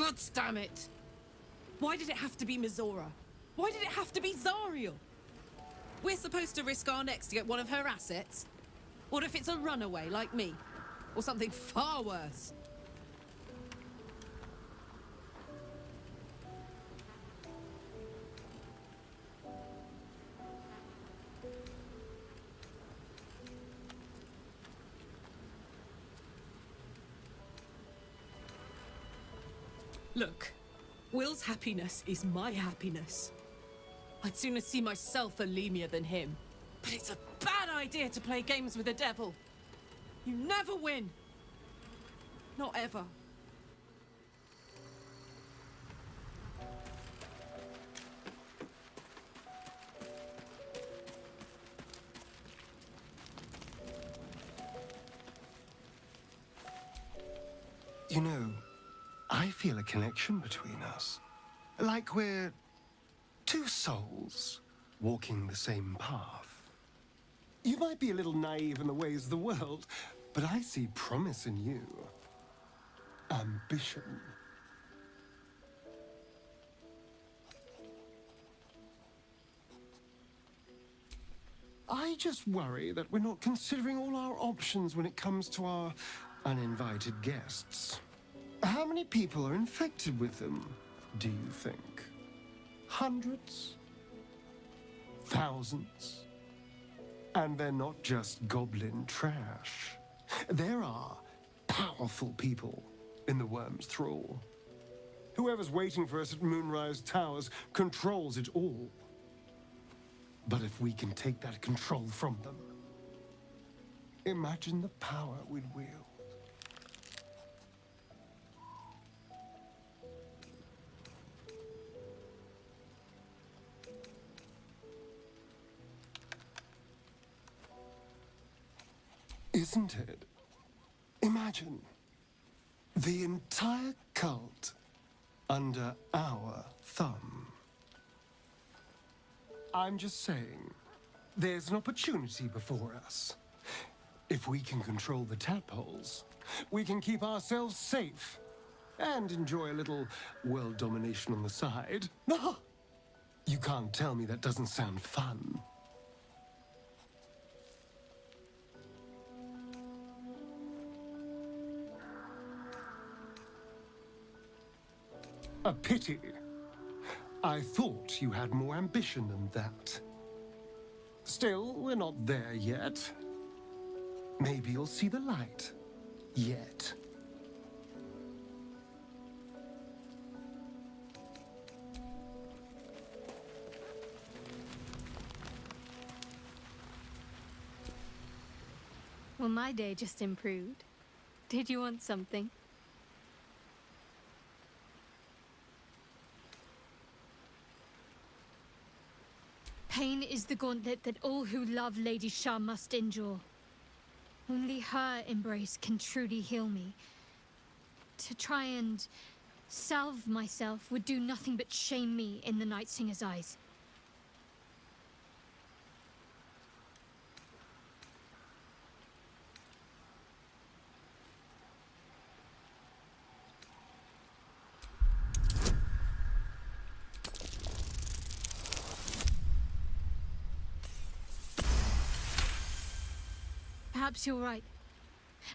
Gods damn it! Why did it have to be Mizora? Why did it have to be Zariel? We're supposed to risk our necks to get one of her assets? What if it's a runaway like me? Or something far worse? Look, Will's happiness is my happiness. I'd sooner see myself a Lemur than him. But it's a bad idea to play games with the devil. You never win. Not ever. You know, I feel a connection between us. Like we're two souls walking the same path. You might be a little naive in the ways of the world, but I see promise in you. Ambition. I just worry that we're not considering all our options when it comes to our uninvited guests. How many people are infected with them, do you think? Hundreds? Thousands? And they're not just goblin trash. There are powerful people in the Worm's thrall. Whoever's waiting for us at Moonrise Towers controls it all. But if we can take that control from them, imagine the power we'd wield. Isn't it? Imagine the entire cult under our thumb. I'm just saying, there's an opportunity before us. If we can control the tadpoles, we can keep ourselves safe and enjoy a little world domination on the side. You can't tell me that doesn't sound fun. A pity. I thought you had more ambition than that. Still, we're not there yet. Maybe you'll see the light. Yet. Well, my day just improved. Did you want something? Pain is the gauntlet that all who love Lady Shah must endure. Only her embrace can truly heal me. To try and salve myself would do nothing but shame me in the Night Singer's eyes. Perhaps you're right.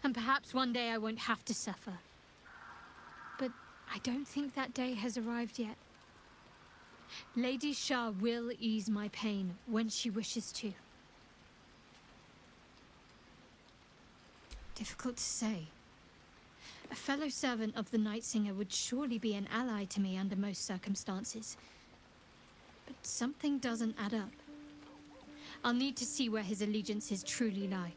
And perhaps one day I won't have to suffer. But I don't think that day has arrived yet. Lady Shah will ease my pain when she wishes to. Difficult to say. A fellow servant of the Night Singer would surely be an ally to me under most circumstances. But something doesn't add up. I'll need to see where his allegiances truly lie.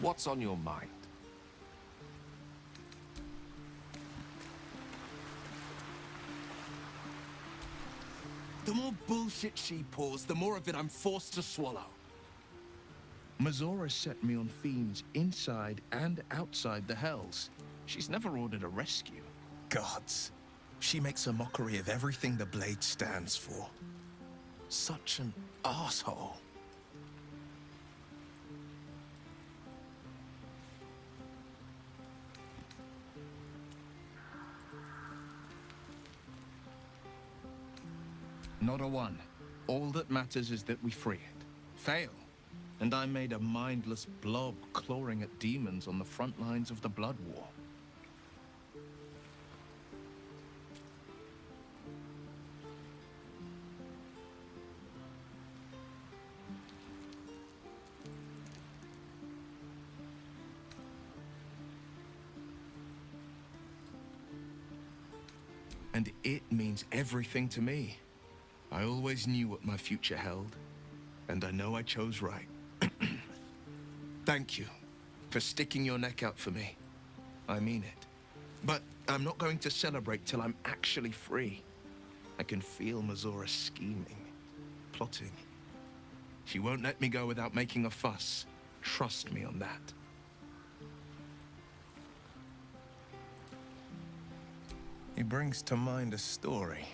What's on your mind? The more bullshit she pours, the more of it I'm forced to swallow. Mizora set me on fiends inside and outside the Hells. She's never ordered a rescue. Gods. She makes a mockery of everything the blade stands for. Such an asshole. Not a one. All that matters is that we free it. Fail, and I'm made a mindless blob clawing at demons on the front lines of the Blood War. And it means everything to me. I always knew what my future held, and I know I chose right. Thank you for sticking your neck out for me. I mean it. But I'm not going to celebrate till I'm actually free. I can feel Mazora scheming, plotting. She won't let me go without making a fuss. Trust me on that. He brings to mind a story.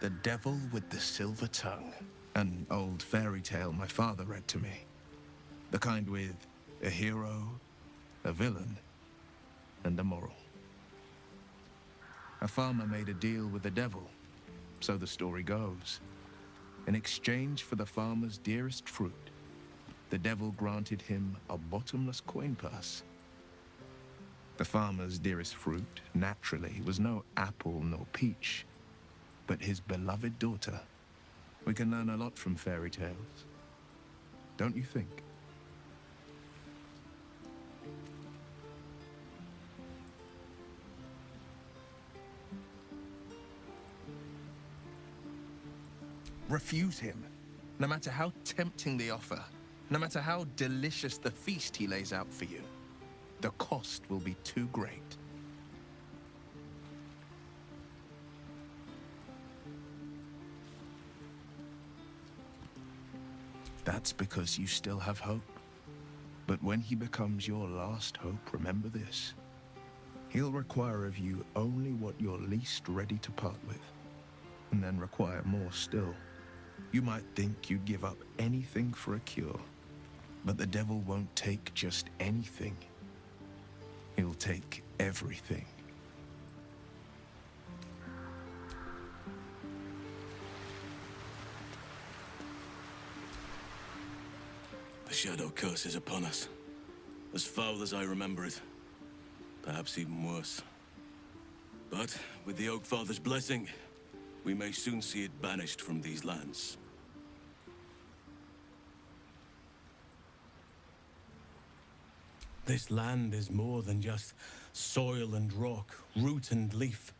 The Devil with the Silver Tongue. An old fairy tale my father read to me. The kind with a hero, a villain, and a moral. A farmer made a deal with the devil, so the story goes. In exchange for the farmer's dearest fruit, the devil granted him a bottomless coin purse. The farmer's dearest fruit, naturally, was no apple nor peach, but his beloved daughter. We can learn a lot from fairy tales, don't you think? Refuse him, no matter how tempting the offer, no matter how delicious the feast he lays out for you. The cost will be too great. That's because you still have hope. But when he becomes your last hope, remember this. He'll require of you only what you're least ready to part with, and then require more still. You might think you'd give up anything for a cure, but the devil won't take just anything. He'll take everything. The Shadow Curse is upon us. As foul as I remember it. Perhaps even worse. But with the Oak Father's blessing, we may soon see it banished from these lands. This land is more than just soil and rock, root and leaf.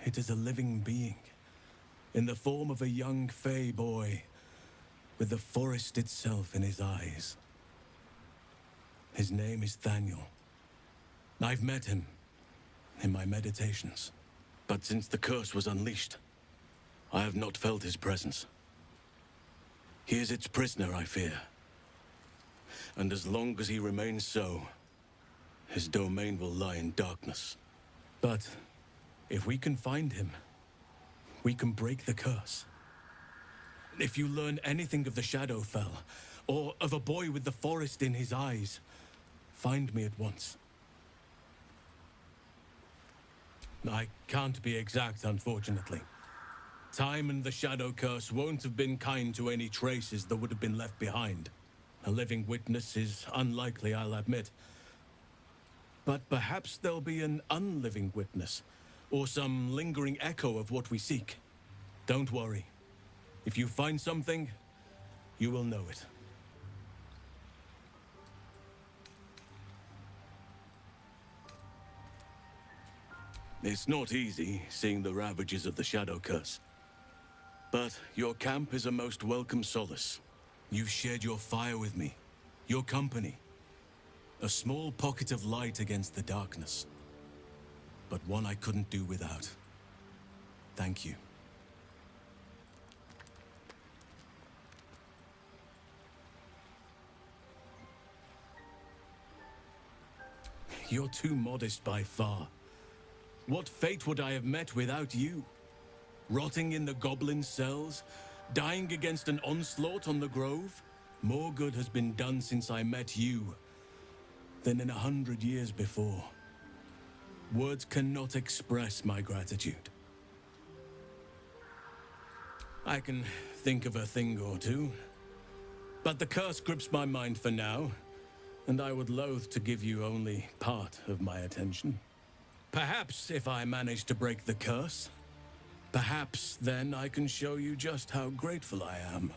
It is a living being, in the form of a young Fey boy, with the forest itself in his eyes. His name is Thaniel. I've met him in my meditations, but since the curse was unleashed, I have not felt his presence. He is its prisoner, I fear. And as long as he remains so, his domain will lie in darkness. But if we can find him, we can break the curse. If you learn anything of the Shadowfell, or of a boy with the forest in his eyes, find me at once. I can't be exact, unfortunately. Time and the Shadow Curse won't have been kind to any traces that would have been left behind. A living witness is unlikely, I'll admit. But perhaps there'll be an unliving witness, or some lingering echo of what we seek. Don't worry. If you find something, you will know it. It's not easy, seeing the ravages of the Shadow Curse. But your camp is a most welcome solace. You've shared your fire with me, your company. A small pocket of light against the darkness. But one I couldn't do without. Thank you. You're too modest by far. What fate would I have met without you? Rotting in the goblin cells? Dying against an onslaught on the grove? More good has been done since I met you than in 100 years before. Words cannot express my gratitude. I can think of a thing or two, but the curse grips my mind for now, and I would loathe to give you only part of my attention. Perhaps if I manage to break the curse, perhaps then I can show you just how grateful I am.